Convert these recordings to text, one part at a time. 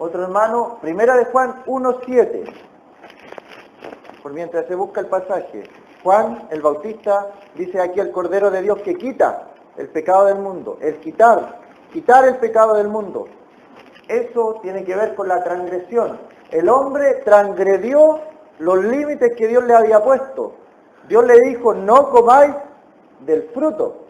Otro hermano, Primera de Juan 1:7. Por mientras se busca el pasaje. Juan, el Bautista, dice aquí el Cordero de Dios que quita el pecado del mundo. El quitar el pecado del mundo. Eso tiene que ver con la transgresión. El hombre transgredió los límites que Dios le había puesto. Dios le dijo, no comáis del fruto.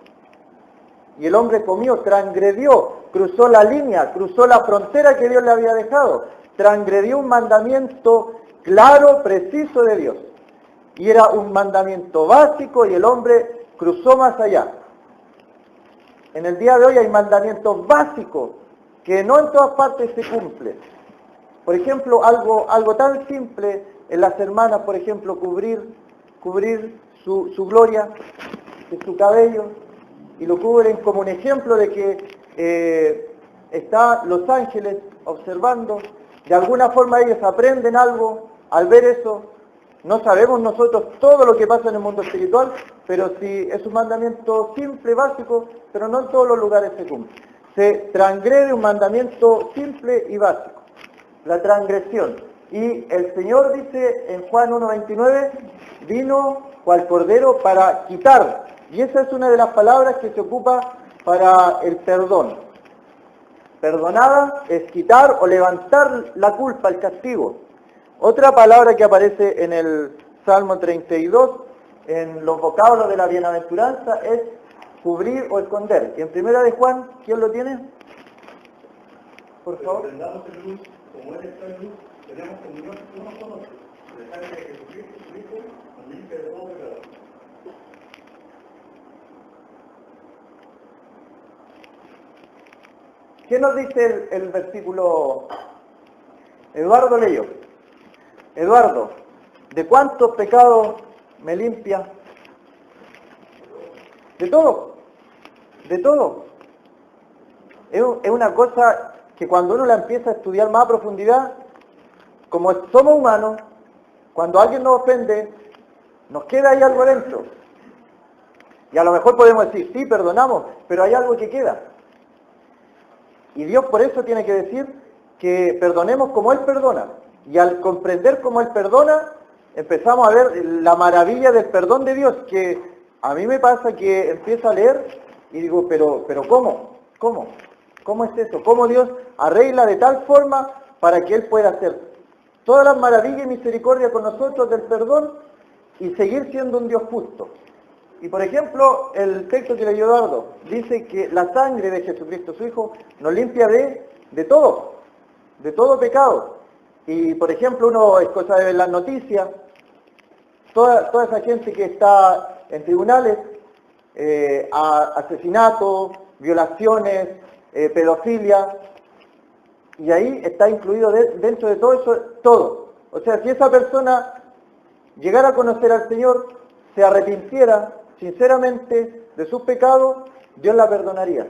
Y el hombre comió, transgredió, cruzó la línea, cruzó la frontera que Dios le había dejado. Transgredió un mandamiento claro, preciso de Dios. Y era un mandamiento básico y el hombre cruzó más allá. En el día de hoy hay mandamientos básicos que no en todas partes se cumplen. Por ejemplo, algo tan simple en las hermanas, por ejemplo, cubrir su gloria, de su cabello, y lo cubren como un ejemplo de que está los ángeles observando. De alguna forma ellos aprenden algo al ver eso. No sabemos nosotros todo lo que pasa en el mundo espiritual, pero sí es un mandamiento simple, básico, pero no en todos los lugares se cumple. Se transgrede un mandamiento simple y básico, la transgresión. Y el Señor dice en Juan 1:29, vino cual cordero para quitar. Y esa es una de las palabras que se ocupa para el perdón. Perdonada es quitar o levantar la culpa, el castigo. Otra palabra que aparece en el Salmo 32, en los vocablos de la bienaventuranza, es cubrir o esconder. Y en Primera de Juan, ¿quién lo tiene? Por favor. Prendamos en luz, como Él está en luz, tenemos comunión unos con otros. De sangre de Jesucristo, su Hijo, nos limpia de todo pecado. ¿Qué nos dice el versículo? Eduardo leyó. Eduardo, ¿de cuántos pecados me limpia? De todo. De todo. Es una cosa que cuando uno la empieza a estudiar más a profundidad, como somos humanos, cuando alguien nos ofende, nos queda ahí algo dentro. Y a lo mejor podemos decir, sí, perdonamos, pero hay algo que queda. Y Dios por eso tiene que decir que perdonemos como Él perdona. Y al comprender cómo Él perdona, empezamos a ver la maravilla del perdón de Dios, que a mí me pasa que empiezo a leer y digo, pero ¿cómo? ¿Cómo es eso? ¿Cómo Dios arregla de tal forma para que Él pueda hacer todas las maravillas y misericordia con nosotros del perdón y seguir siendo un Dios justo? Y por ejemplo, el texto que leyó Eduardo dice que la sangre de Jesucristo, su Hijo, nos limpia de todo pecado. Y por ejemplo, uno es cosa de ver las noticias, toda esa gente que está en tribunales, asesinatos, violaciones, pedofilia, y ahí está incluido dentro de todo eso, todo. O sea, si esa persona llegara a conocer al Señor, se arrepintiera sinceramente de sus pecados, Dios la perdonaría.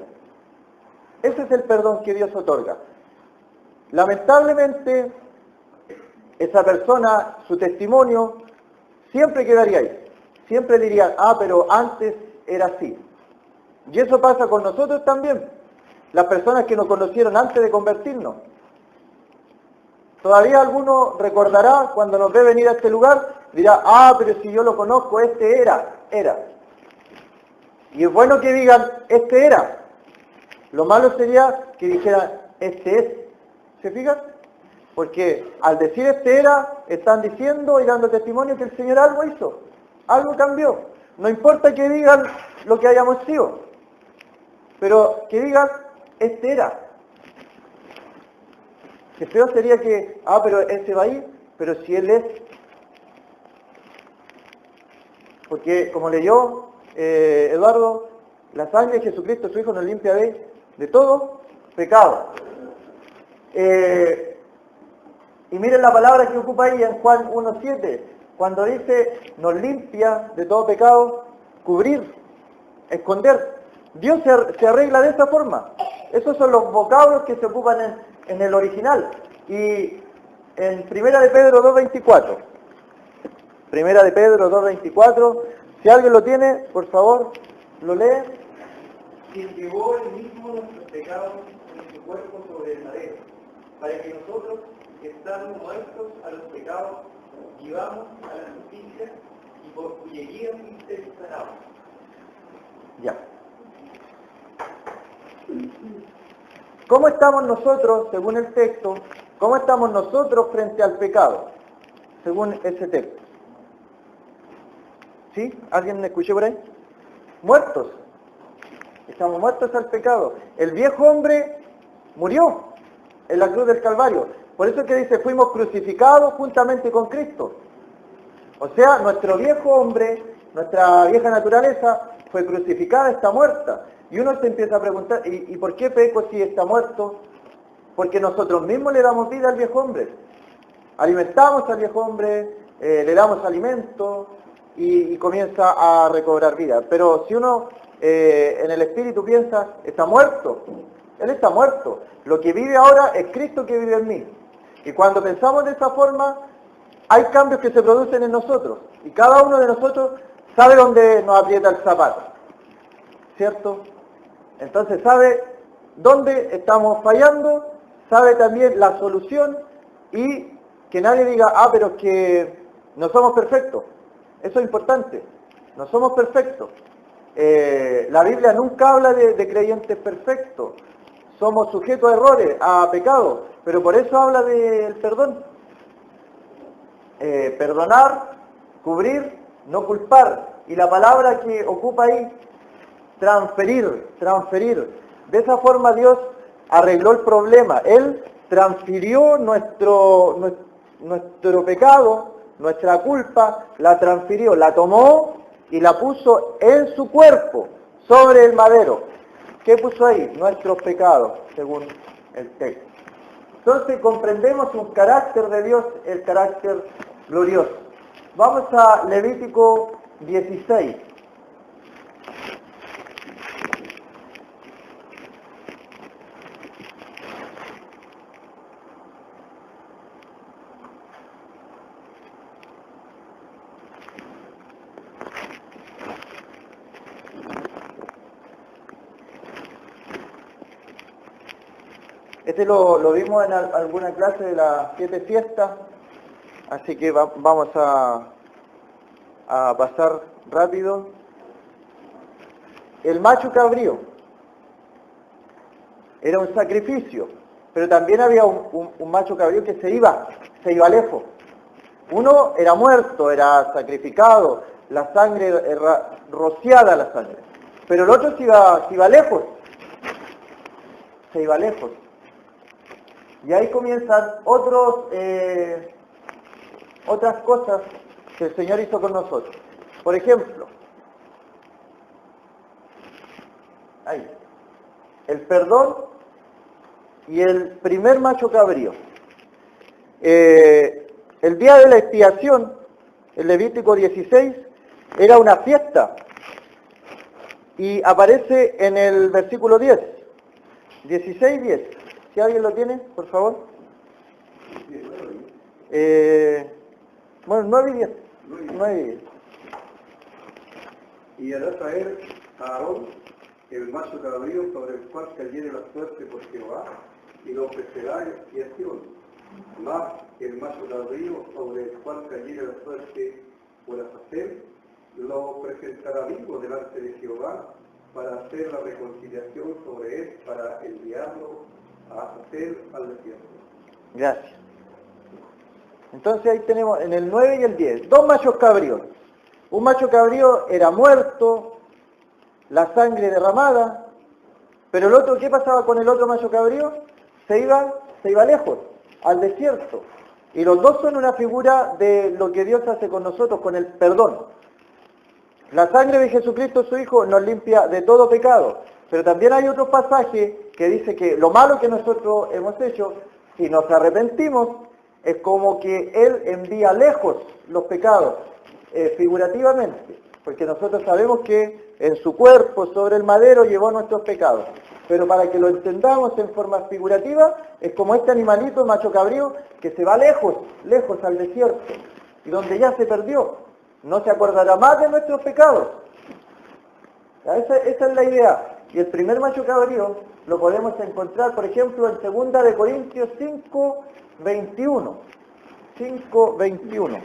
Ese es el perdón que Dios otorga. Lamentablemente, esa persona, su testimonio, siempre quedaría ahí. Siempre dirían, pero antes era así. Y eso pasa con nosotros también. Las personas que nos conocieron antes de convertirnos. Todavía alguno recordará cuando nos ve venir a este lugar, dirá, pero si yo lo conozco, este era. Y es bueno que digan, este era. Lo malo sería que dijeran, este es. ¿Se fijan? Porque al decir este era, están diciendo y dando testimonio que el Señor algo hizo. Algo cambió. No importa que digan lo que hayamos sido. Pero que digan, este era. Qué feo sería que, pero él se va a ir, pero si él es. Porque como leyó Eduardo, la sangre de Jesucristo, su Hijo, nos limpia de todo pecado. Y miren la palabra que ocupa ahí en Juan 1:7, cuando dice, nos limpia de todo pecado, cubrir, esconder. Dios se arregla de esa forma. Esos son los vocablos que se ocupan en el original. Y en Primera de Pedro 2:24, Primera de Pedro 2:24, si alguien lo tiene, por favor, lo lee. Quien llevó él mismo nuestros pecados en su cuerpo sobre el madero, para que nosotros, estando muertos a los pecados, vivamos a la justicia y por cuya guía fuisteis sanados. Ya. ¿Cómo estamos nosotros, según el texto, cómo estamos nosotros frente al pecado, según ese texto? ¿Sí? ¿Alguien me escuchó por ahí? Muertos. Estamos muertos al pecado. El viejo hombre murió en la cruz del Calvario. Por eso es que dice, fuimos crucificados juntamente con Cristo. O sea, nuestro viejo hombre, nuestra vieja naturaleza, fue crucificada, está muerta. Y uno se empieza a preguntar, ¿y por qué peco si está muerto? Porque nosotros mismos le damos vida al viejo hombre. Alimentamos al viejo hombre, le damos alimento y comienza a recobrar vida. Pero si uno en el espíritu piensa, está muerto, él está muerto. Lo que vive ahora es Cristo que vive en mí. Y cuando pensamos de esa forma, hay cambios que se producen en nosotros. Y cada uno de nosotros sabe dónde nos aprieta el zapato. ¿Cierto? Entonces sabe dónde estamos fallando, sabe también la solución y que nadie diga, pero es que no somos perfectos. Eso es importante. No somos perfectos. La Biblia nunca habla de creyentes perfectos. Somos sujetos a errores, a pecados, pero por eso habla del perdón. Perdonar, cubrir, no culpar. Y la palabra que ocupa ahí, transferir. De esa forma Dios arregló el problema. Él transfirió nuestro pecado, nuestra culpa, la transfirió, la tomó y la puso en su cuerpo, sobre el madero. ¿Qué puso ahí? Nuestros pecados, según el texto. Entonces comprendemos un carácter de Dios, el carácter glorioso. Vamos a Levítico 16. Este lo vimos en alguna clase de las 7 fiestas, así que vamos a pasar rápido. El macho cabrío era un sacrificio, pero también había un macho cabrío que se iba lejos. Uno era muerto, era sacrificado, la sangre era rociada la sangre, pero el otro se iba lejos, se iba lejos. Y ahí comienzan otras cosas que el Señor hizo con nosotros. Por ejemplo, ahí, el perdón y el primer macho cabrío. El día de la expiación, el Levítico 16, era una fiesta. Y aparece en el versículo 10, 16:10. Si alguien lo tiene, por favor. Bueno, 9 y 10. 9 y 10. Y hará traer a Aarón el macho cabrío sobre el cual cayere la suerte por Jehová, y lo ofrecerá en expiación. Mas el macho cabrío sobre el cual cayere la suerte por Azazel, lo presentará vivo delante de Jehová para hacer la reconciliación sobre él, para enviarlo a hacer al desierto. Gracias. Entonces ahí tenemos en el 9 y el 10, 2 machos cabríos. Un macho cabrío era muerto, la sangre derramada, pero el otro, ¿qué pasaba con el otro macho cabrío? Se iba lejos, al desierto. Y los dos son una figura de lo que Dios hace con nosotros, con el perdón. La sangre de Jesucristo, su Hijo, nos limpia de todo pecado. Pero también hay otro pasaje que dice que lo malo que nosotros hemos hecho, si nos arrepentimos, es como que Él envía lejos los pecados, figurativamente. Porque nosotros sabemos que en su cuerpo, sobre el madero, llevó nuestros pecados. Pero para que lo entendamos en forma figurativa, es como este animalito macho cabrío que se va lejos al desierto, y donde ya se perdió. No se acordará más de nuestros pecados. Esa es la idea. Y el primer macho cabrío lo podemos encontrar, por ejemplo, en 2 de Corintios 5, 21. 5, 21.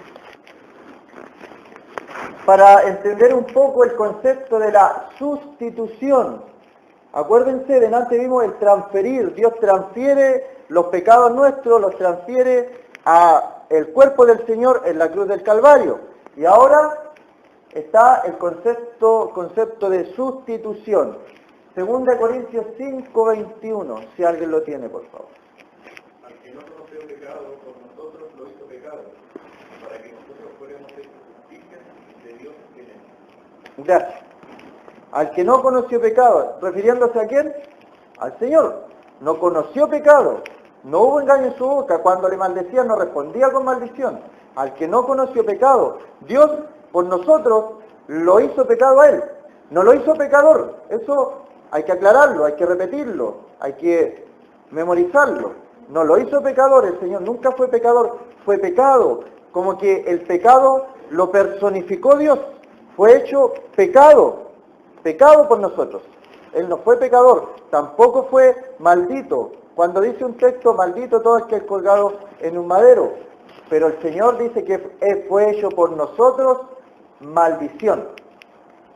Para entender un poco el concepto de la sustitución. Acuérdense, delante vimos el transferir. Dios transfiere los pecados nuestros, los transfiere a el cuerpo del Señor en la cruz del Calvario. Y ahora está el concepto de sustitución. 2 Corintios 5, 21. Si alguien lo tiene, por favor. Al que no conoció pecado, por nosotros lo hizo pecado, para que nosotros fuéramos hechos justicia de Dios en él. Gracias. Al que no conoció pecado, refiriéndose a quién? Al Señor. No conoció pecado. No hubo engaño en su boca. Cuando le maldecía no respondía con maldición. Al que no conoció pecado, Dios por nosotros lo hizo pecado a él. No lo hizo pecador. Eso hay que aclararlo, hay que repetirlo, hay que memorizarlo. No lo hizo pecador, el Señor nunca fue pecador, fue pecado. Como que el pecado lo personificó Dios. Fue hecho pecado por nosotros. Él no fue pecador, tampoco fue maldito. Cuando dice un texto, maldito todo el que es colgado en un madero. Pero el Señor dice que fue hecho por nosotros maldición.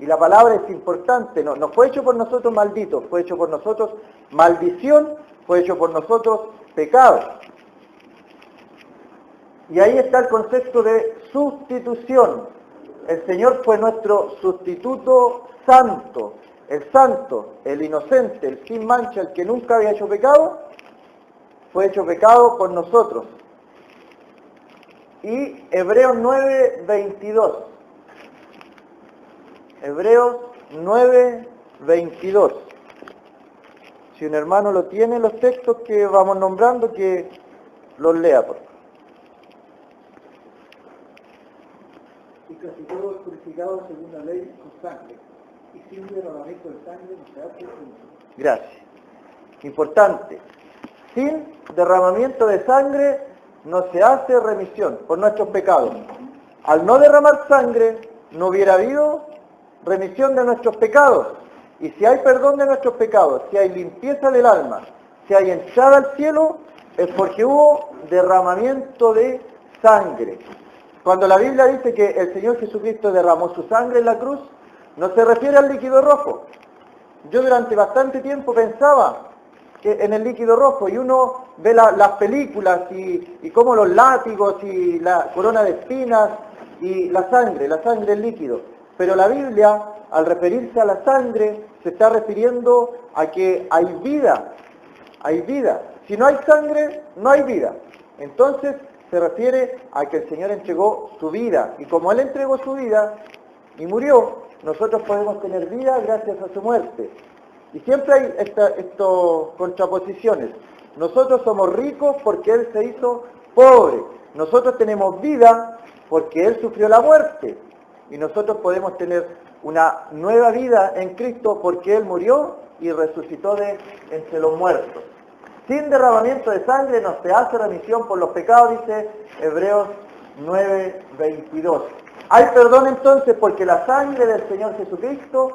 Y la palabra es importante, no fue hecho por nosotros maldito, fue hecho por nosotros maldición, fue hecho por nosotros pecado. Y ahí está el concepto de sustitución. El Señor fue nuestro sustituto santo, el inocente, el sin mancha, el que nunca había hecho pecado, fue hecho pecado por nosotros. Y Hebreos 9, 22. Hebreos 9, 22. Si un hermano lo tiene, los textos que vamos nombrando, que los lea, por favor. Y casi todo es purificado según la ley con sangre, y sin derramamiento de sangre no se hace juicio. Gracias. Importante. Sin derramamiento de sangre no se hace remisión por nuestros pecados. Al no derramar sangre, no hubiera habido remisión de nuestros pecados. Y si hay perdón de nuestros pecados, si hay limpieza del alma, si hay entrada al cielo, es porque hubo derramamiento de sangre. Cuando la Biblia dice que el Señor Jesucristo derramó su sangre en la cruz, no se refiere al líquido rojo. Yo durante bastante tiempo pensaba que en el líquido rojo, y uno ve las películas y cómo los látigos y la corona de espinas y la sangre es líquido. Pero la Biblia, al referirse a la sangre, se está refiriendo a que hay vida. Hay vida. Si no hay sangre, no hay vida. Entonces se refiere a que el Señor entregó su vida. Y como Él entregó su vida y murió, nosotros podemos tener vida gracias a su muerte. Y siempre hay estas contraposiciones. Nosotros somos ricos porque Él se hizo pobre. Nosotros tenemos vida porque Él sufrió la muerte. Y nosotros podemos tener una nueva vida en Cristo porque Él murió y resucitó de entre los muertos. Sin derramamiento de sangre no se hace remisión por los pecados, dice Hebreos 9, 22. Hay perdón entonces porque la sangre del Señor Jesucristo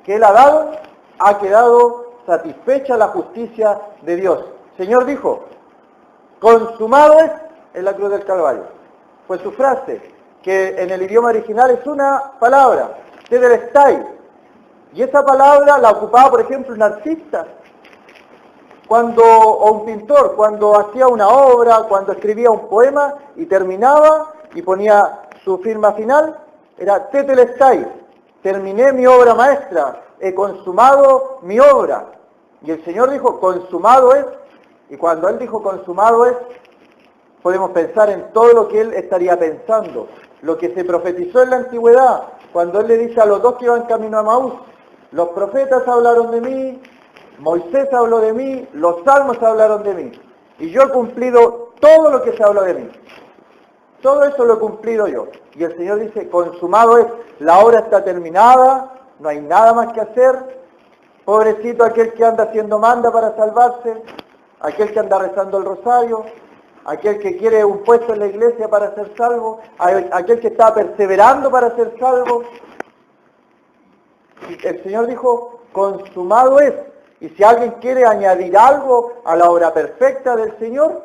que Él ha dado, ha quedado satisfecha la justicia de Dios. El Señor dijo, consumado es en la cruz del Calvario. Fue su frase, que en el idioma original es una palabra, tetelestai. Y esa palabra la ocupaba, por ejemplo, un artista, o un pintor, cuando hacía una obra, cuando escribía un poema y terminaba y ponía su firma final, era tetelestai. Terminé mi obra maestra, he consumado mi obra. Y el Señor dijo, consumado es. Y cuando Él dijo consumado es, podemos pensar en todo lo que Él estaría pensando. Lo que se profetizó en la antigüedad, cuando Él le dice a los dos que iban camino a Maús, los profetas hablaron de mí, Moisés habló de mí, los salmos hablaron de mí. Y yo he cumplido todo lo que se habló de mí. Todo eso lo he cumplido yo. Y el Señor dice, consumado es, la obra está terminada, no hay nada más que hacer. Pobrecito aquel que anda haciendo manda para salvarse, aquel que anda rezando el rosario, aquel que quiere un puesto en la iglesia para ser salvo, aquel que está perseverando para ser salvo. Y el Señor dijo, consumado es. Y si alguien quiere añadir algo a la obra perfecta del Señor,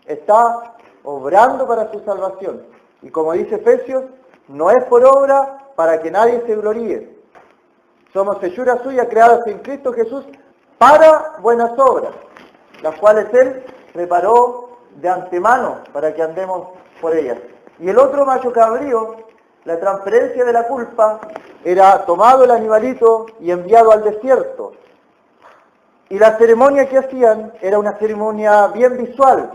está obrando para su salvación. Y como dice Efesios, no es por obra para que nadie se gloríe. Somos hechura suya, creadas en Cristo Jesús para buenas obras, las cuales Él preparó de antemano para que andemos por ellas. Y el otro macho cabrío, la transferencia de la culpa, era tomado el animalito y enviado al desierto. Y la ceremonia que hacían era una ceremonia bien visual.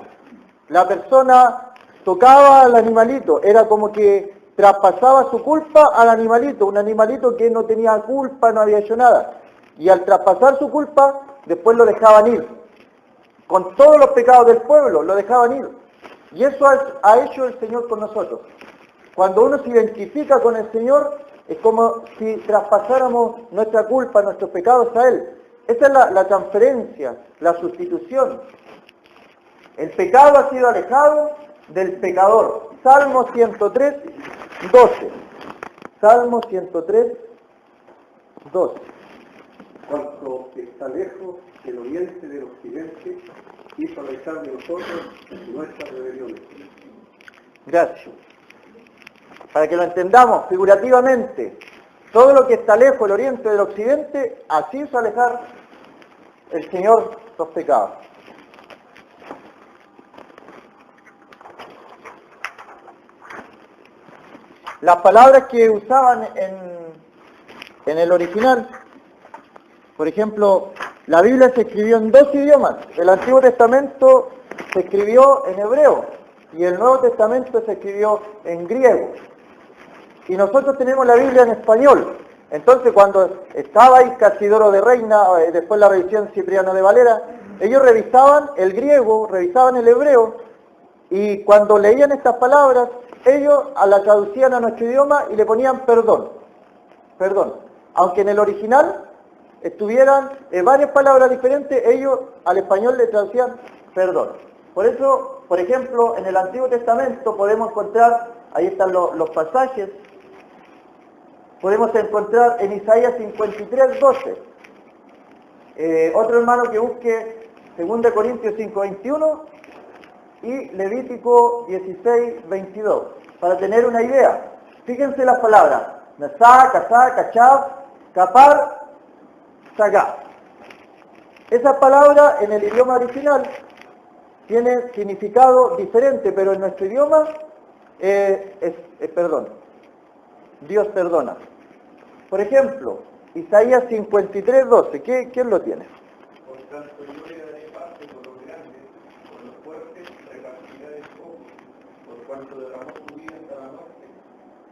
La persona tocaba al animalito, era como que traspasaba su culpa al animalito, un animalito que no tenía culpa, no había hecho nada. Y al traspasar su culpa, después lo dejaban ir. Con todos los pecados del pueblo, lo dejaban ir. Y eso ha hecho el Señor con nosotros. Cuando uno se identifica con el Señor, es como si traspasáramos nuestra culpa, nuestros pecados a Él. Esa es la transferencia, la sustitución. El pecado ha sido alejado del pecador. Salmo 103, 12. Salmo 103, 12. Cuanto está lejos el oriente del occidente, hizo alejar de nosotros nuestras rebeliones. Gracias. Para que lo entendamos figurativamente, todo lo que está lejos del oriente del occidente, así hizo alejar el Señor los pecados. Las palabras que usaban en el original, por ejemplo, la Biblia se escribió en dos idiomas. El Antiguo Testamento se escribió en hebreo y el Nuevo Testamento se escribió en griego. Y nosotros tenemos la Biblia en español. Entonces, cuando estaba ahí Casidoro de Reina, después la revisión Cipriano de Valera, ellos revisaban el griego, revisaban el hebreo, y cuando leían estas palabras, ellos la traducían a nuestro idioma y le ponían perdón. Perdón. Aunque en el original estuvieran varias palabras diferentes, ellos al español le traducían perdón. Por eso, por ejemplo, en el Antiguo Testamento podemos encontrar, ahí están los pasajes, podemos encontrar en Isaías 53, 12. Otro hermano que busque 2 Corintios 5, 21 y Levítico 16, 22. Para tener una idea, fíjense las palabras. Nasá, Kasá, Kachab, Kapar, Sagá. Esa palabra en el idioma original tiene significado diferente, pero en nuestro idioma perdón. Dios perdona. Por ejemplo, Isaías 53, 12. ¿Quién lo tiene? Por tanto, yo le daré parte por los grandes, por los fuertes, repartirá de su ojo, por cuanto derramó su vida en cada noche,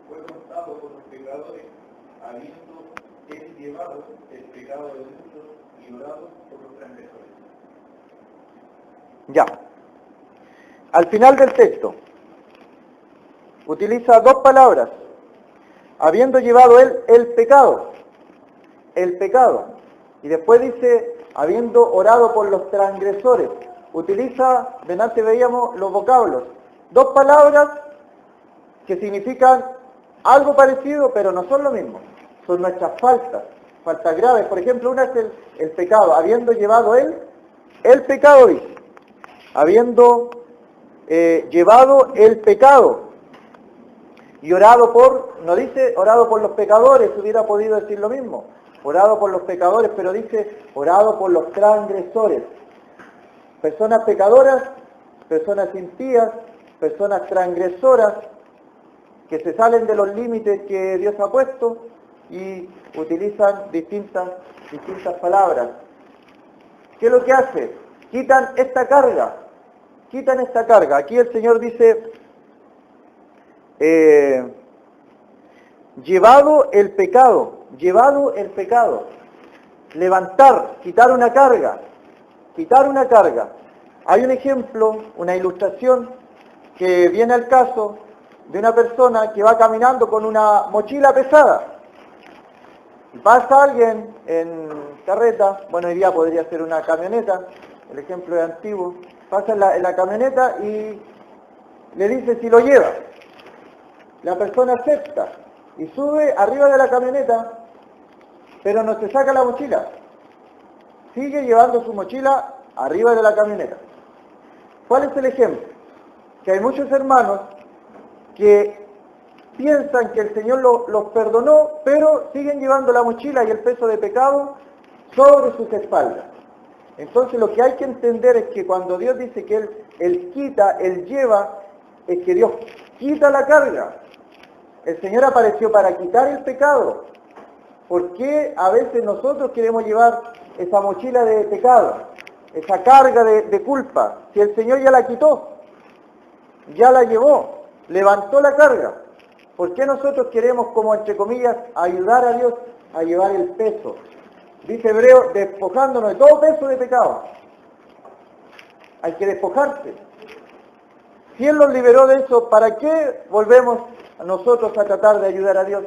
fue contado por los pecadores, habiendo él llevado el pecado de muchos y orado por los transgresores. Ya. Al final del texto, utiliza dos palabras. Habiendo llevado él el pecado. Y después dice, habiendo orado por los transgresores. Utiliza, delante veíamos los vocablos. Dos palabras que significan algo parecido, pero no son lo mismo. Son nuestras faltas graves. Por ejemplo, una es el pecado. Habiendo llevado él el pecado, dice. Habiendo llevado el pecado. Y orado por, no dice orado por los pecadores, hubiera podido decir lo mismo. Orado por los pecadores, pero dice orado por los transgresores. Personas pecadoras, personas impías, personas transgresoras, que se salen de los límites que Dios ha puesto y utilizan distintas palabras. ¿Qué es lo que hace? Quitan esta carga. Aquí el Señor dice, llevado el pecado, levantar, quitar una carga. Hay un ejemplo, una ilustración que viene al caso de una persona que va caminando con una mochila pesada. Pasa alguien en carreta, bueno, hoy día podría ser una camioneta, el ejemplo es antiguo, pasa en la camioneta y le dice si lo lleva. La persona acepta y sube arriba de la camioneta, pero no se saca la mochila. sigue llevando su mochila arriba de la camioneta. ¿Cuál es el ejemplo? Que hay muchos hermanos que piensan que el Señor los perdonó, pero siguen llevando la mochila y el peso de pecado sobre sus espaldas. Entonces lo que hay que entender es que cuando Dios dice que Él quita, Él lleva, es que Dios quita la carga. El Señor apareció para quitar el pecado. ¿Por qué a veces nosotros queremos llevar esa mochila de pecado, esa carga de culpa? Si el Señor ya la quitó, ya la llevó, levantó la carga. ¿Por qué nosotros queremos, como entre comillas, ayudar a Dios a llevar el peso? Dice Hebreo, despojándonos de todo peso de pecado. Hay que despojarse. Si Él nos liberó de eso, ¿para qué volvemos nosotros a tratar de ayudar a Dios?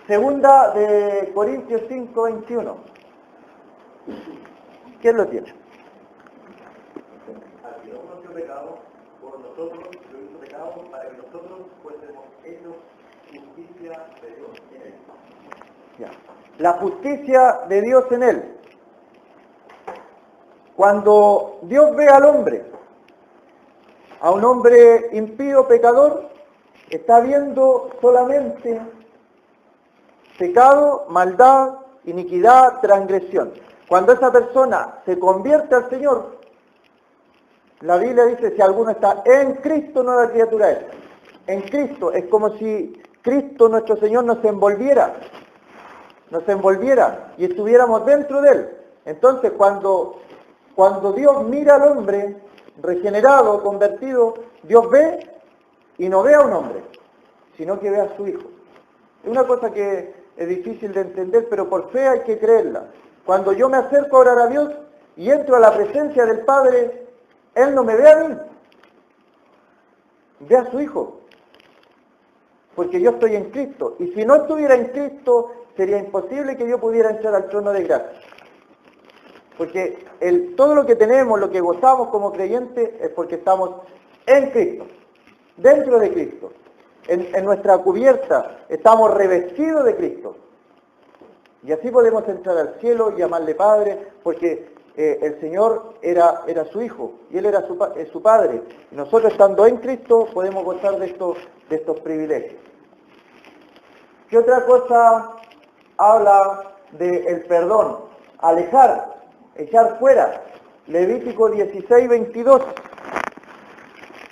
Segunda de Corintios 5:21. ¿Quién lo tiene? Al que no conoció pecado, por nosotros lo hizo pecado, para que nosotros fuésemos hechos justicia de Dios en él. Ya. La justicia de Dios en Él. Cuando Dios ve al hombre, a un hombre impío, pecador, está viendo solamente pecado, maldad, iniquidad, transgresión. Cuando esa persona se convierte al Señor, la Biblia dice, si alguno está en Cristo, nueva criatura es. En Cristo, es como si Cristo, nuestro Señor, nos envolviera y estuviéramos dentro de Él. Entonces, cuando Dios mira al hombre regenerado, convertido, Dios ve y no ve a un hombre, sino que ve a su Hijo. Es una cosa que es difícil de entender, pero por fe hay que creerla. Cuando yo me acerco a orar a Dios y entro a la presencia del Padre, Él no me ve a mí, ve a su Hijo. Porque yo estoy en Cristo. Y si no estuviera en Cristo, sería imposible que yo pudiera entrar al trono de gracia. Porque todo lo que tenemos, lo que gozamos como creyentes, es porque estamos en Cristo, dentro de Cristo. En nuestra cubierta estamos revestidos de Cristo. Y así podemos entrar al cielo y llamarle Padre, porque el Señor era su Hijo y Él era su Padre. Y nosotros, estando en Cristo, podemos gozar de estos privilegios. ¿Qué otra cosa habla del perdón? Alejar, echar fuera. Levítico 16:22.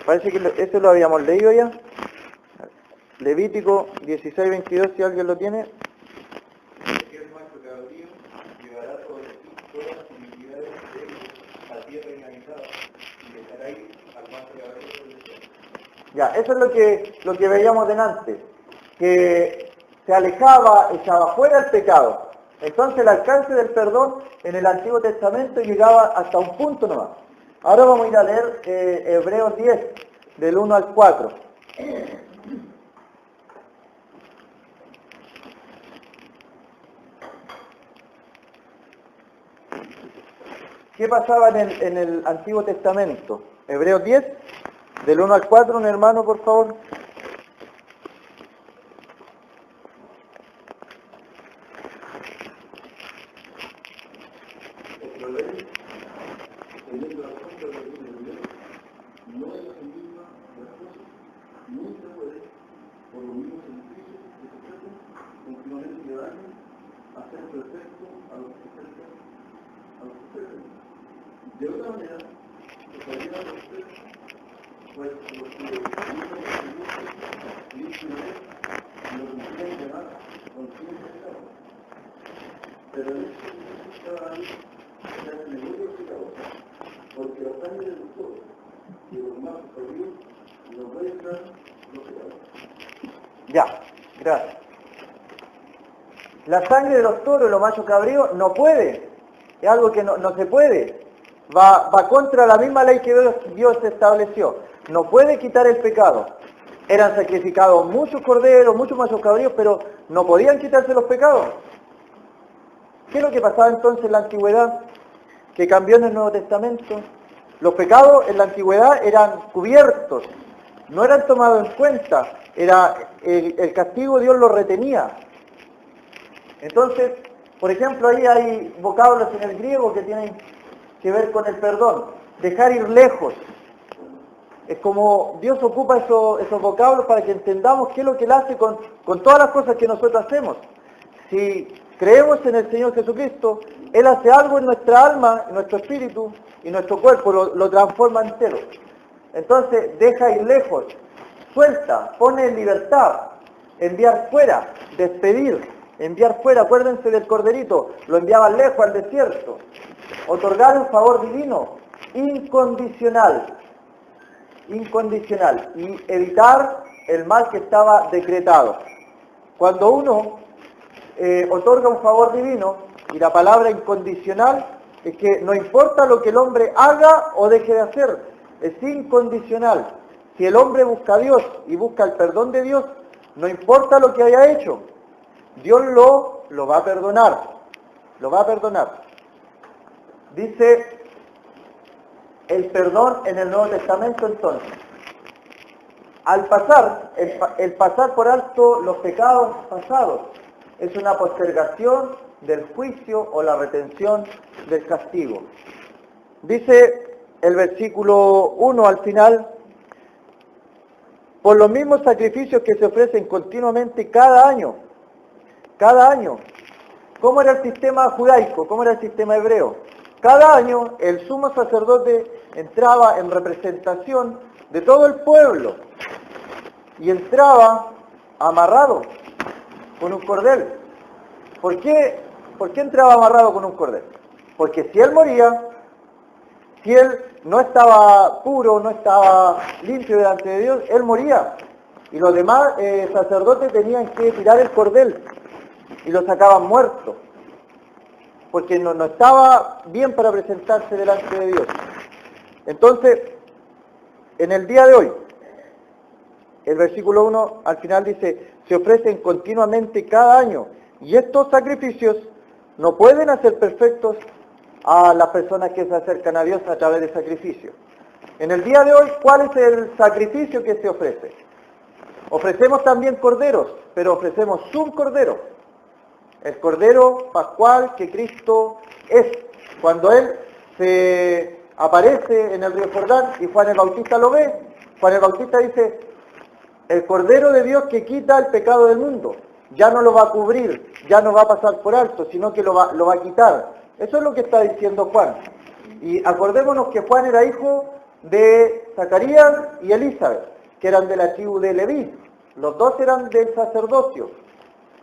Parece que eso lo habíamos leído ya. Levítico 16:22, si alguien lo tiene. El macho cabrío llevará sobre sí todas las iniquidades de ellos a tierra inhabitada y dejará ir al macho cabrío sobre el suelo. Ya, eso es lo que veíamos delante, que se alejaba, echaba fuera el pecado. Entonces el alcance del perdón en el Antiguo Testamento llegaba hasta un punto nomás. Ahora vamos a ir a leer Hebreos 10, del 1 al 4. ¿Qué pasaba en el Antiguo Testamento? Hebreos 10, del 1 al 4, un hermano, por favor. Nuestra ley, teniendo la fuerza de la ley de Dios, no es la misma las cosas, nunca puede, por los mismos sacrificios que se ofrecen continuamente de daño, hacer perfecto a los que sirven. De otra manera, estaría a los tres, pues los que limpian y los quieren llamar conciencia de pecado. Pero en este cada año se hace negocio de pecado, porque la sangre de los toros y los más sabios nos va a entrar los pecados. Ya, gracias. La sangre de los toros y los machos cabríos no puede, es algo que no se puede. Va contra la misma ley que Dios estableció. No puede quitar el pecado. Eran sacrificados muchos corderos, muchos machos cabríos, pero no podían quitarse los pecados. ¿Qué es lo que pasaba entonces en la antigüedad? Que cambió en el Nuevo Testamento. Los pecados en la antigüedad eran cubiertos, no eran tomados en cuenta. El castigo Dios lo retenía. Entonces, Por ejemplo, ahí hay vocablos en el griego que tienen que ver con el perdón. Dejar ir lejos. Es como Dios ocupa esos vocablos para que entendamos qué es lo que Él hace con todas las cosas que nosotros hacemos. Si creemos en el Señor Jesucristo, Él hace algo en nuestra alma, en nuestro espíritu y nuestro cuerpo, lo transforma entero. Entonces, deja ir lejos, suelta, pone en libertad, enviar fuera, despedir, enviar fuera. Acuérdense del corderito, lo enviaban lejos al desierto. Otorgar un favor divino, incondicional, y evitar el mal que estaba decretado. Cuando uno otorga un favor divino, y la palabra incondicional es que no importa lo que el hombre haga o deje de hacer, es incondicional. Si el hombre busca a Dios y busca el perdón de Dios, no importa lo que haya hecho, Dios lo va a perdonar, lo va a perdonar. Dice el perdón en el Nuevo Testamento entonces. Al pasar, el pasar por alto los pecados pasados es una postergación del juicio o la retención del castigo. Dice el versículo 1 al final, por los mismos sacrificios que se ofrecen continuamente cada año. ¿Cómo era el sistema judaico? ¿Cómo era el sistema hebreo? Cada año el sumo sacerdote entraba en representación de todo el pueblo y entraba amarrado con un cordel. ¿Por qué entraba amarrado con un cordel? Porque si él moría, si él no estaba puro, no estaba limpio delante de Dios, él moría. Y los demás sacerdotes tenían que tirar el cordel y lo sacaban muerto, porque no estaba bien para presentarse delante de Dios. Entonces, en el día de hoy, el versículo 1 al final dice, se ofrecen continuamente cada año, y estos sacrificios no pueden hacer perfectos a las personas que se acercan a Dios a través de sacrificio. En el día de hoy, ¿cuál es el sacrificio que se ofrece? Ofrecemos también corderos, pero ofrecemos un cordero. El cordero pascual que Cristo es. Cuando Él se aparece en el río Jordán y Juan el Bautista lo ve, Juan el Bautista dice, el cordero de Dios que quita el pecado del mundo. Ya no lo va a cubrir, ya no va a pasar por alto, sino que lo va a quitar. Eso es lo que está diciendo Juan. Y acordémonos que Juan era hijo de Zacarías y Elizabeth, que eran de la tribu de Leví. Los dos eran del sacerdocio.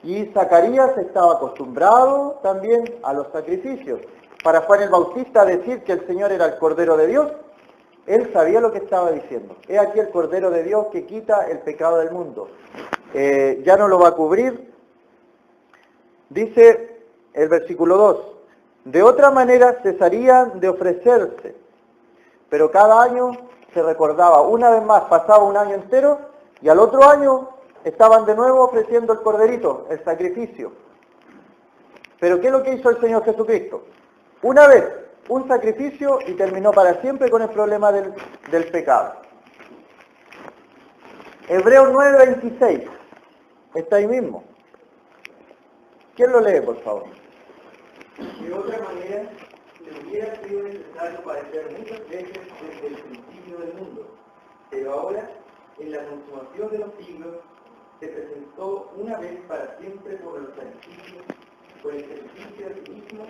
Y Zacarías estaba acostumbrado también a los sacrificios. Para Juan el Bautista decir que el Señor era el Cordero de Dios, él sabía lo que estaba diciendo. He aquí el Cordero de Dios que quita el pecado del mundo. Ya no lo va a cubrir. Dice el versículo 2, de otra manera cesarían de ofrecerse, pero cada año se recordaba, una vez más pasaba un año entero y al otro año estaban de nuevo ofreciendo el corderito, el sacrificio. Pero ¿qué es lo que hizo el Señor Jesucristo? Una vez, un sacrificio y terminó para siempre con el problema del pecado. Hebreos 9:26, está ahí mismo. ¿Quién lo lee, por favor? De otra manera, le hubiera sido necesario padecer muchas veces desde el principio del mundo, pero ahora, en la consumación de los siglos, se presentó una vez para siempre por el sacrificio de sí mismo,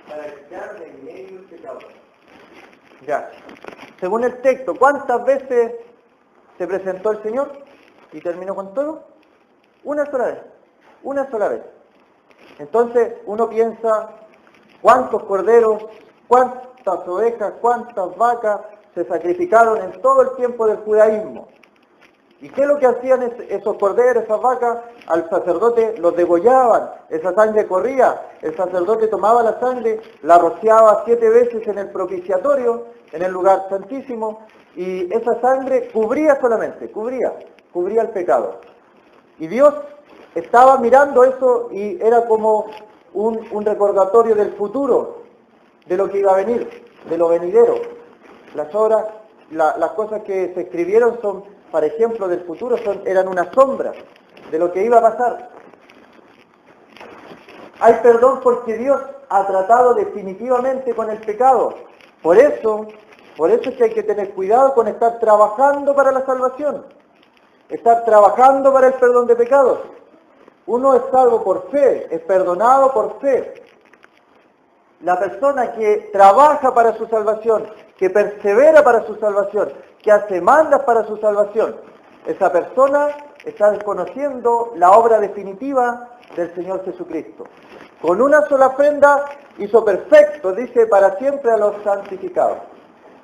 para quitar de en medio el pecado. Ya. Según el texto, ¿cuántas veces se presentó el Señor y terminó con todo? Una sola vez. Una sola vez. Entonces uno piensa, ¿cuántos corderos, cuántas ovejas, cuántas vacas se sacrificaron en todo el tiempo del judaísmo? ¿Y qué es lo que hacían esos corderos, esas vacas? Al sacerdote los degollaban, esa sangre corría, el sacerdote tomaba la sangre, la rociaba 7 veces en el propiciatorio, en el lugar santísimo, y esa sangre cubría solamente, cubría el pecado. Y Dios estaba mirando eso y era como un recordatorio del futuro, de lo que iba a venir, de lo venidero. Las obras, las cosas que se escribieron son, para ejemplo, del futuro, eran una sombra de lo que iba a pasar. Hay perdón porque Dios ha tratado definitivamente con el pecado. Por eso es que hay que tener cuidado con estar trabajando para la salvación. Estar trabajando para el perdón de pecados. Uno es salvo por fe, es perdonado por fe. La persona que trabaja para su salvación, que persevera para su salvación, que hace mandas para su salvación, esa persona está desconociendo la obra definitiva del Señor Jesucristo. Con una sola ofrenda hizo perfecto, dice, para siempre a los santificados.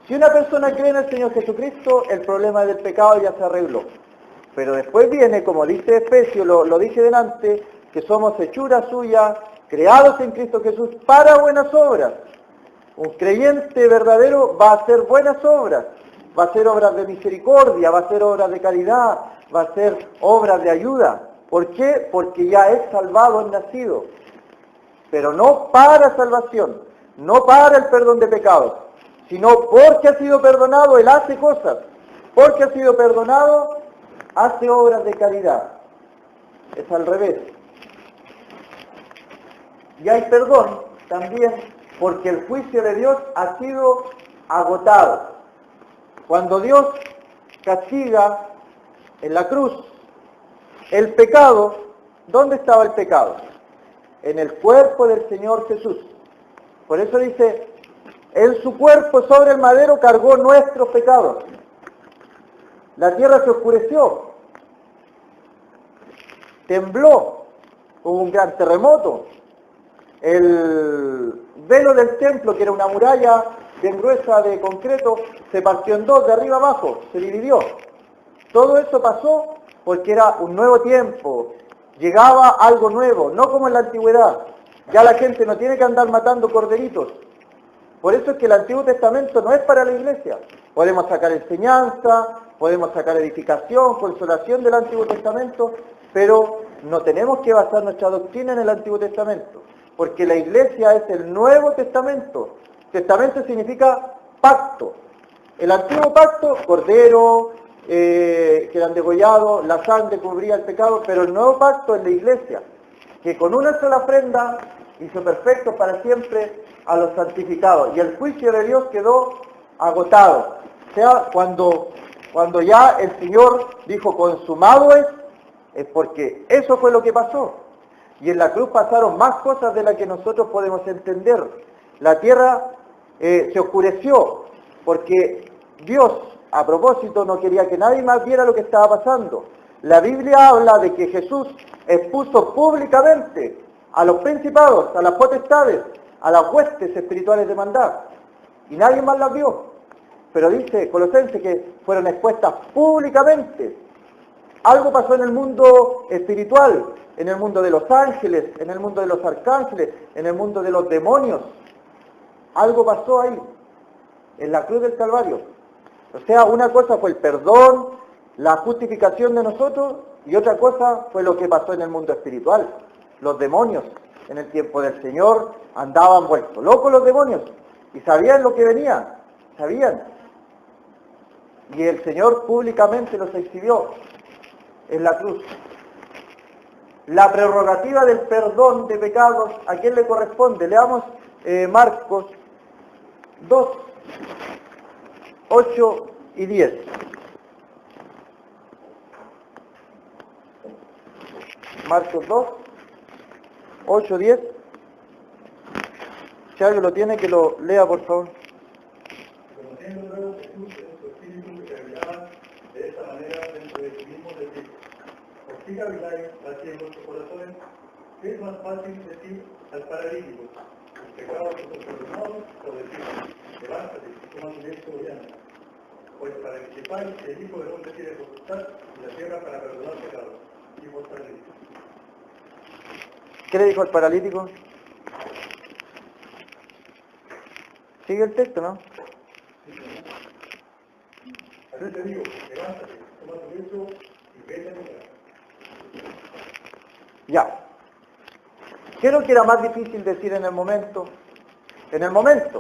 Si una persona cree en el Señor Jesucristo, el problema del pecado ya se arregló. Pero después viene, como dice Efesios, lo dije delante, que somos hechura suya, creados en Cristo Jesús para buenas obras. Un creyente verdadero va a hacer buenas obras, va a hacer obras de misericordia, va a hacer obras de caridad, va a hacer obras de ayuda. ¿Por qué? Porque ya es salvado, es nacido. Pero no para salvación, no para el perdón de pecados, sino porque ha sido perdonado, él hace cosas. Porque ha sido perdonado, hace obras de caridad. Es al revés. Y hay perdón también porque el juicio de Dios ha sido agotado. Cuando Dios castiga en la cruz el pecado, ¿dónde estaba el pecado? En el cuerpo del Señor Jesús. Por eso dice, en su cuerpo sobre el madero cargó nuestros pecados. La tierra se oscureció, tembló, hubo un gran terremoto. El velo del templo, que era una muralla bien gruesa de concreto, se partió en dos, de arriba abajo, se dividió. Todo eso pasó porque era un nuevo tiempo, llegaba algo nuevo, no como en la antigüedad. Ya la gente no tiene que andar matando corderitos. Por eso es que el Antiguo Testamento no es para la iglesia. Podemos sacar enseñanza, podemos sacar edificación, consolación del Antiguo Testamento, pero no tenemos que basar nuestra doctrina en el Antiguo Testamento, porque la iglesia es el Nuevo Testamento. Testamento significa pacto. El antiguo pacto, cordero, que eran degollados, la sangre cubría el pecado, pero el nuevo pacto es la iglesia, que con una sola ofrenda hizo perfecto para siempre a los santificados. Y el juicio de Dios quedó agotado. O sea, cuando ya el Señor dijo consumado es porque eso fue lo que pasó. Y en la cruz pasaron más cosas de las que nosotros podemos entender. La tierra se oscureció porque Dios, a propósito, no quería que nadie más viera lo que estaba pasando. La Biblia habla de que Jesús expuso públicamente a los principados, a las potestades, a las huestes espirituales de maldad. Y nadie más las vio. Pero dice Colosenses que fueron expuestas públicamente. Algo pasó en el mundo espiritual, en el mundo de los ángeles, en el mundo de los arcángeles, en el mundo de los demonios. Algo pasó ahí, en la cruz del Calvario. O sea, una cosa fue el perdón, la justificación de nosotros, y otra cosa fue lo que pasó en el mundo espiritual. Los demonios, en el tiempo del Señor, andaban vueltos locos los demonios, y sabían lo que venía, sabían. Y el Señor públicamente los exhibió en la cruz. La prerrogativa del perdón de pecados, ¿a quién le corresponde? Leamos Marcos 2, 8 y 10. Marcos 2, 8, 10. Si alguien lo tiene, que lo lea, por favor. Conociendo luego Jesús en su espíritu que caminaba de esta manera dentro de sí mismo, decir, ¿por qué caviláis así en vuestros corazones? ¿Qué es más fácil decir al paralítico, tus pecados son perdonados, o decir, levántate, toma tu lecho y anda? Pues para que sepáis que el Hijo del Hombre tiene potestad en la tierra para perdonar pecados. Y vos paralítico. ¿Qué le dijo al paralítico? Sigue el texto, ¿no? Así te digo, levántate, toma tu lecho y vete a tu casa. Ya. ¿Qué es lo que era más difícil decir en el momento? En el momento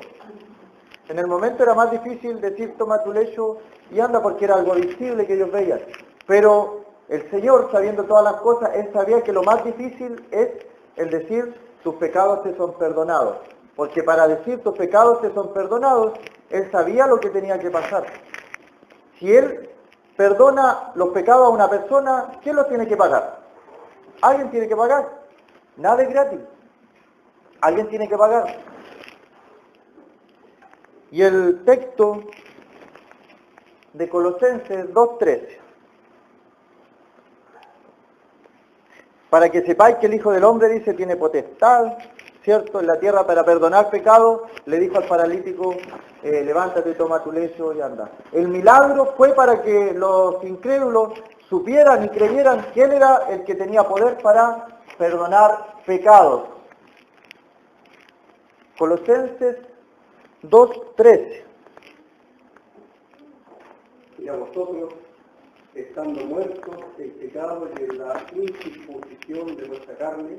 era más difícil decir toma tu lecho y anda, porque era algo visible que ellos veían. Pero el Señor, sabiendo todas las cosas, Él sabía que lo más difícil es el decir tus pecados te son perdonados. Porque para decir tus pecados te son perdonados, Él sabía lo que tenía que pasar. Si Él perdona los pecados a una persona, ¿quién los tiene que pagar? Alguien tiene que pagar. Nada es gratis. Alguien tiene que pagar. Y el texto de Colosenses 2:13. Para que sepáis que el Hijo del Hombre, dice, tiene potestad, ¿cierto?, en la tierra para perdonar pecados. Le dijo al paralítico, levántate, toma tu lecho y anda. El milagro fue para que los incrédulos supieran y creyeran que Él era el que tenía poder para perdonar pecados. Colosenses 2:13. Y a vosotros, estando muertos en pecado y en la indisposición de vuestra carne,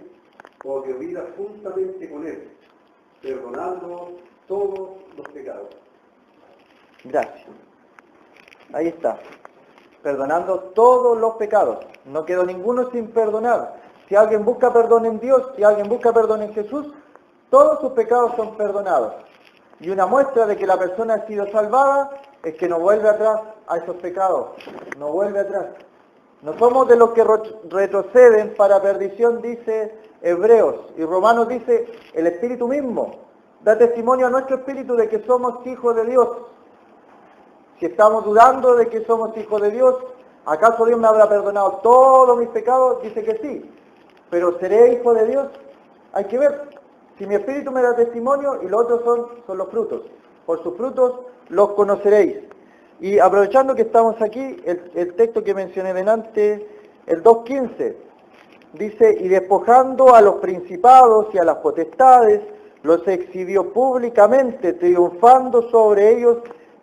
os dio vida juntamente con Él, perdonando todos los pecados. Gracias. Ahí está. Perdonando todos los pecados. No quedó ninguno sin perdonar. Si alguien busca perdón en Dios, si alguien busca perdón en Jesús, todos sus pecados son perdonados. Y una muestra de que la persona ha sido salvada es que no vuelve atrás a esos pecados. No vuelve atrás. No somos de los que retroceden para perdición, dice Hebreos. Y Romanos dice, el Espíritu mismo da testimonio a nuestro espíritu de que somos hijos de Dios. Si estamos dudando de que somos hijos de Dios, ¿acaso Dios me habrá perdonado todos mis pecados? Dice que sí. Pero ¿seré hijo de Dios? Hay que ver. Si mi espíritu me da testimonio, y los otros son los frutos. Por sus frutos los conoceréis. Y aprovechando que estamos aquí, el texto que mencioné delante, el 2:15, dice, y despojando a los principados y a las potestades, los exhibió públicamente, triunfando sobre ellos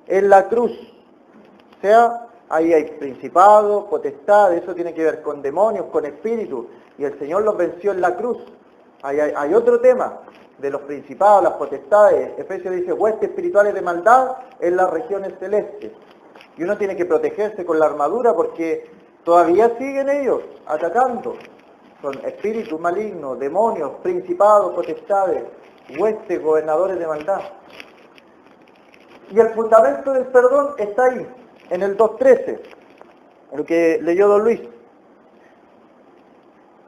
en la cruz. O sea, ahí hay principados, potestades, eso tiene que ver con demonios, con espíritus, y el Señor los venció en la cruz. Hay otro tema de los principados, las potestades. Efesios dice, huestes espirituales de maldad en las regiones celestes. Y uno tiene que protegerse con la armadura porque todavía siguen ellos atacando. Son espíritus malignos, demonios, principados, potestades, huestes, gobernadores de maldad. Y el fundamento del perdón está ahí, en el 2:13, en lo que leyó don Luis.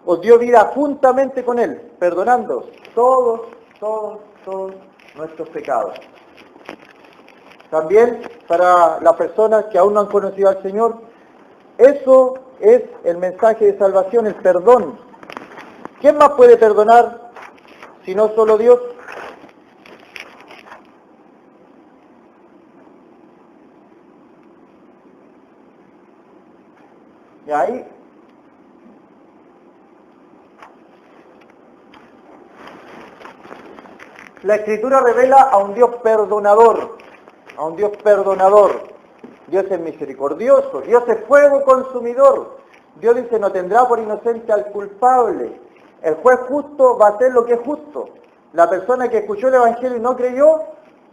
Os dio vida juntamente con Él, perdonando todos nuestros pecados. También para las personas que aún no han conocido al Señor, eso es el mensaje de salvación, el perdón. ¿Quién más puede perdonar si no solo Dios? Y ahí la Escritura revela a un Dios perdonador, a un Dios perdonador. Dios es misericordioso, Dios es fuego consumidor. Dios dice, no tendrá por inocente al culpable. El juez justo va a hacer lo que es justo. La persona que escuchó el Evangelio y no creyó,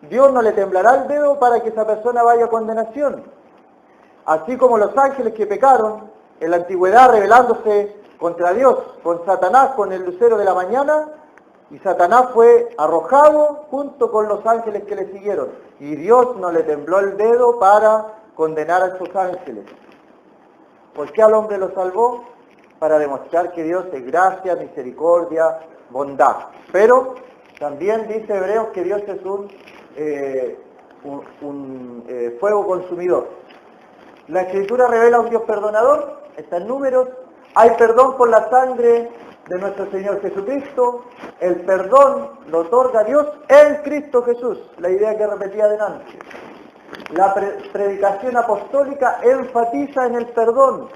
Dios no le temblará el dedo para que esa persona vaya a condenación. Así como los ángeles que pecaron en la antigüedad rebelándose contra Dios, con Satanás, con el lucero de la mañana, y Satanás fue arrojado junto con los ángeles que le siguieron. Y Dios no le tembló el dedo para condenar a esos ángeles. ¿Por qué al hombre lo salvó? Para demostrar que Dios es gracia, misericordia, bondad. Pero también dice Hebreos que Dios es un fuego consumidor. La Escritura revela un Dios perdonador, está en Números. Hay perdón por la sangre de nuestro Señor Jesucristo. El perdón lo otorga Dios en Cristo Jesús, la idea que repetía adelante. La predicación apostólica enfatiza en el perdón.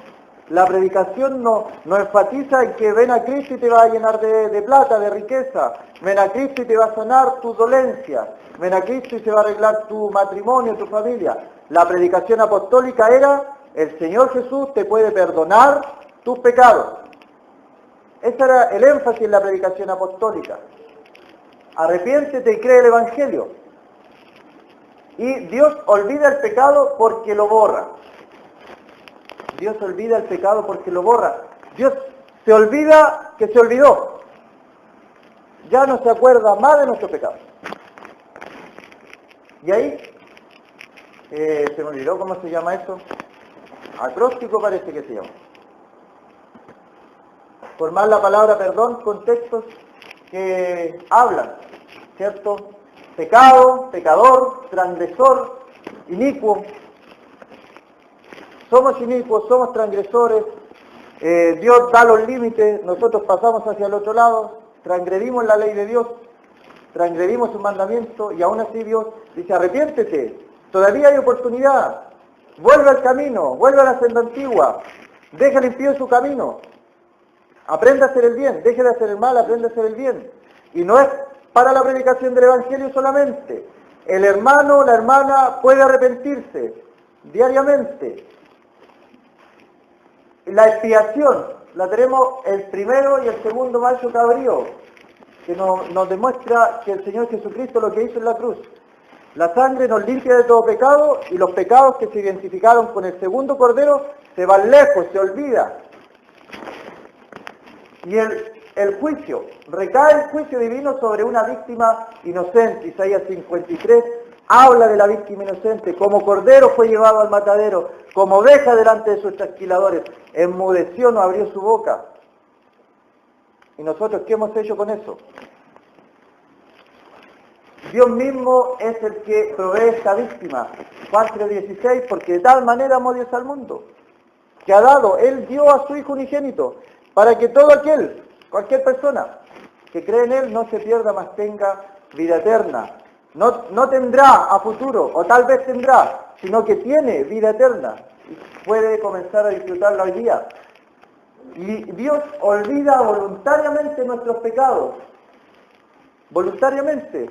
La predicación no enfatiza en que ven a Cristo y te va a llenar de plata, de riqueza. Ven a Cristo y te va a sanar tu dolencia. Ven a Cristo y se va a arreglar tu matrimonio, tu familia. La predicación apostólica era, el Señor Jesús te puede perdonar tus pecados. Ese era el énfasis en la predicación apostólica. Arrepiéntete y cree el Evangelio. Y Dios olvida el pecado porque lo borra. Dios olvida el pecado porque lo borra. Dios se olvida que se olvidó. ya no se acuerda más de nuestros pecados. Y ahí, se me olvidó cómo se llama eso, acróstico parece que se llama. Formar la palabra perdón con textos que hablan, ¿cierto? Pecado, pecador, transgresor, inicuo. Somos inicuos, somos transgresores. Dios da los límites, nosotros pasamos hacia el otro lado, transgredimos la ley de Dios, transgredimos su mandamiento y aún así Dios dice, arrepiéntete, todavía hay oportunidad, vuelve al camino, vuelve a la senda antigua, deja el impío su camino, aprenda a hacer el bien, deje de hacer el mal, aprenda a hacer el bien. Y no es para la predicación del Evangelio solamente, el hermano, la hermana puede arrepentirse diariamente. La expiación la tenemos el primero y el segundo mayo cabrío, que nos demuestra que el Señor Jesucristo lo que hizo en la cruz. La sangre nos limpia de todo pecado y los pecados que se identificaron con el segundo cordero se van lejos, se olvida. Y el juicio, recae el juicio divino sobre una víctima inocente. Isaías 53 habla de la víctima inocente, como cordero fue llevado al matadero, como oveja delante de sus trasquiladores, enmudeció, no abrió su boca. ¿Y nosotros qué hemos hecho con eso? Dios mismo es el que provee esta víctima. Juan 3:16, porque de tal manera amó Dios al mundo, que ha dado, Él dio a su Hijo unigénito, para que todo cualquier persona que cree en Él no se pierda, mas tenga vida eterna. No tendrá a futuro, o tal vez tendrá, sino que tiene vida eterna y puede comenzar a disfrutarla hoy día. Y Dios olvida voluntariamente nuestros pecados, voluntariamente.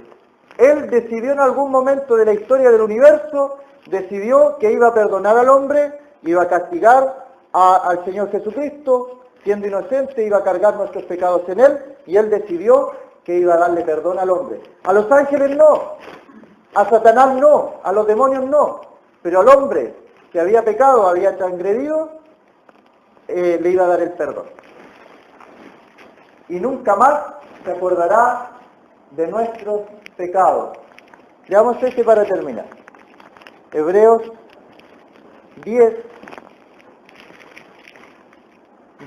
Él decidió en algún momento de la historia del universo, decidió que iba a perdonar al hombre, iba a castigar al Señor Jesucristo, siendo inocente, iba a cargar nuestros pecados en Él, y Él decidió que iba a darle perdón al hombre. A los ángeles no, a Satanás no, a los demonios no, pero al hombre que había pecado, había transgredido, le iba a dar el perdón. Y nunca más se acordará de nuestros pecados. Leamos este para terminar. Hebreos 10,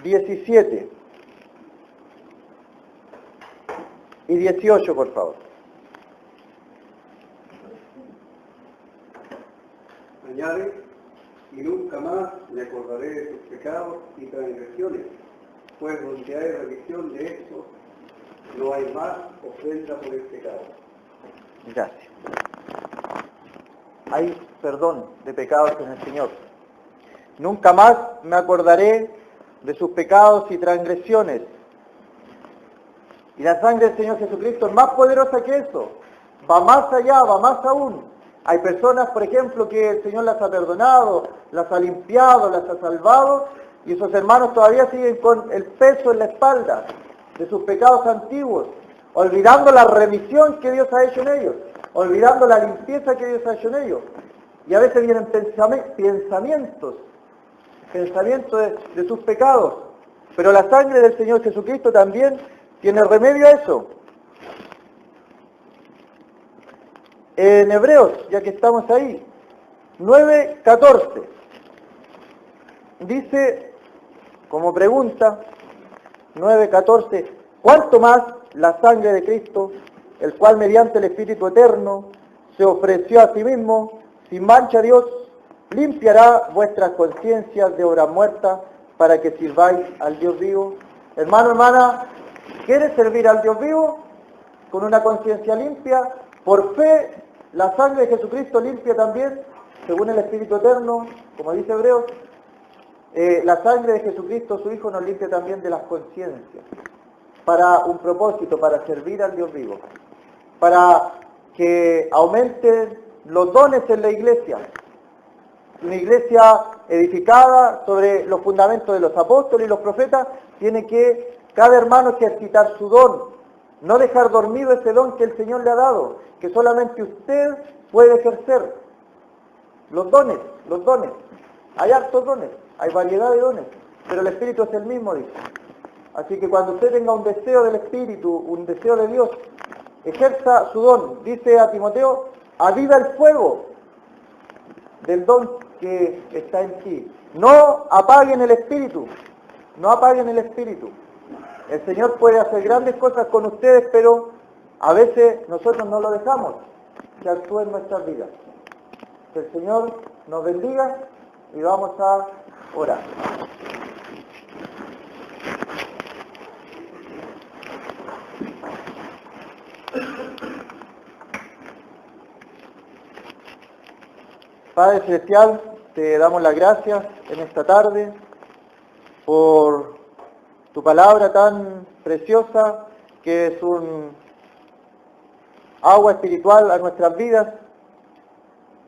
17 y 18, por favor. Añade, y nunca más me acordaré de tus pecados y transgresiones, pues donde hay remisión de estos, no hay más ofrenda por el pecado. Gracias. Hay perdón de pecados en el Señor. Nunca más me acordaré de sus pecados y transgresiones. Y la sangre del Señor Jesucristo es más poderosa que eso. Va más allá, va más aún. Hay personas, por ejemplo, que el Señor las ha perdonado, las ha limpiado, las ha salvado, y esos hermanos todavía siguen con el peso en la espalda de sus pecados antiguos, olvidando la remisión que Dios ha hecho en ellos, olvidando la limpieza que Dios ha hecho en ellos. Y a veces vienen pensamientos de sus pecados. Pero la sangre del Señor Jesucristo también tiene remedio a eso. En Hebreos, ya que estamos ahí, 9:14, dice, como pregunta, 9:14, ¿cuánto más la sangre de Cristo, el cual mediante el Espíritu Eterno se ofreció a sí mismo, sin mancha a Dios, limpiará vuestras conciencias de obras muertas para que sirváis al Dios vivo? Hermano, hermana, ¿quieres servir al Dios vivo con una conciencia limpia? Por fe, la sangre de Jesucristo limpia también, según el Espíritu Eterno, como dice Hebreos, la sangre de Jesucristo, su Hijo, nos limpia también de las conciencias, para un propósito, para servir al Dios vivo, para que aumenten los dones en la iglesia. Una iglesia edificada sobre los fundamentos de los apóstoles y los profetas, tiene que, cada hermano, ejercitar su don, no dejar dormido ese don que el Señor le ha dado, que solamente usted puede ejercer. Los dones. Hay hartos dones, hay variedad de dones, pero el Espíritu es el mismo, dice. Así que cuando usted tenga un deseo del Espíritu, un deseo de Dios, ejerza su don. Dice a Timoteo, aviva el fuego del don que está en ti. No apaguen el Espíritu, no apaguen el Espíritu. El Señor puede hacer grandes cosas con ustedes, pero a veces nosotros no lo dejamos que actúe en nuestras vidas. Que el Señor nos bendiga y vamos a orar. Padre Celestial, te damos las gracias en esta tarde por tu palabra tan preciosa que es un agua espiritual a nuestras vidas,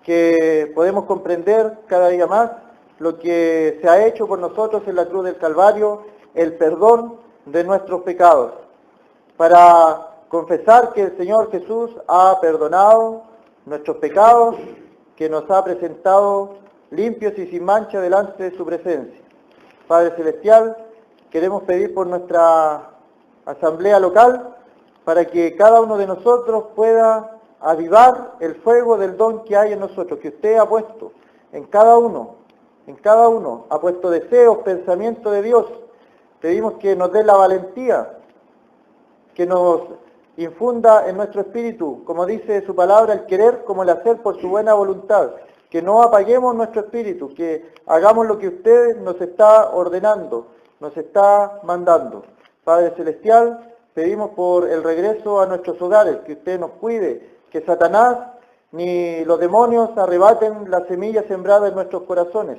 que podemos comprender cada día más lo que se ha hecho por nosotros en la cruz del Calvario, el perdón de nuestros pecados, para confesar que el Señor Jesús ha perdonado nuestros pecados, que nos ha presentado limpios y sin mancha delante de su presencia. Padre Celestial, queremos pedir por nuestra asamblea local, para que cada uno de nosotros pueda avivar el fuego del don que hay en nosotros, que usted ha puesto en cada uno, ha puesto deseos, pensamientos de Dios. Pedimos que nos dé la valentía, que nos infunda en nuestro espíritu, como dice su palabra, el querer como el hacer por su buena voluntad, que no apaguemos nuestro espíritu, que hagamos lo que usted nos está ordenando, nos está mandando. Padre Celestial, pedimos por el regreso a nuestros hogares, que usted nos cuide, que Satanás ni los demonios arrebaten la semilla sembrada en nuestros corazones,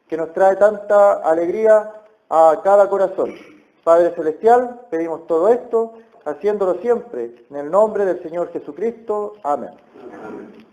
que nos trae tanta alegría a cada corazón. Padre Celestial, pedimos todo esto, haciéndolo siempre en el nombre del Señor Jesucristo. Amén. Amén.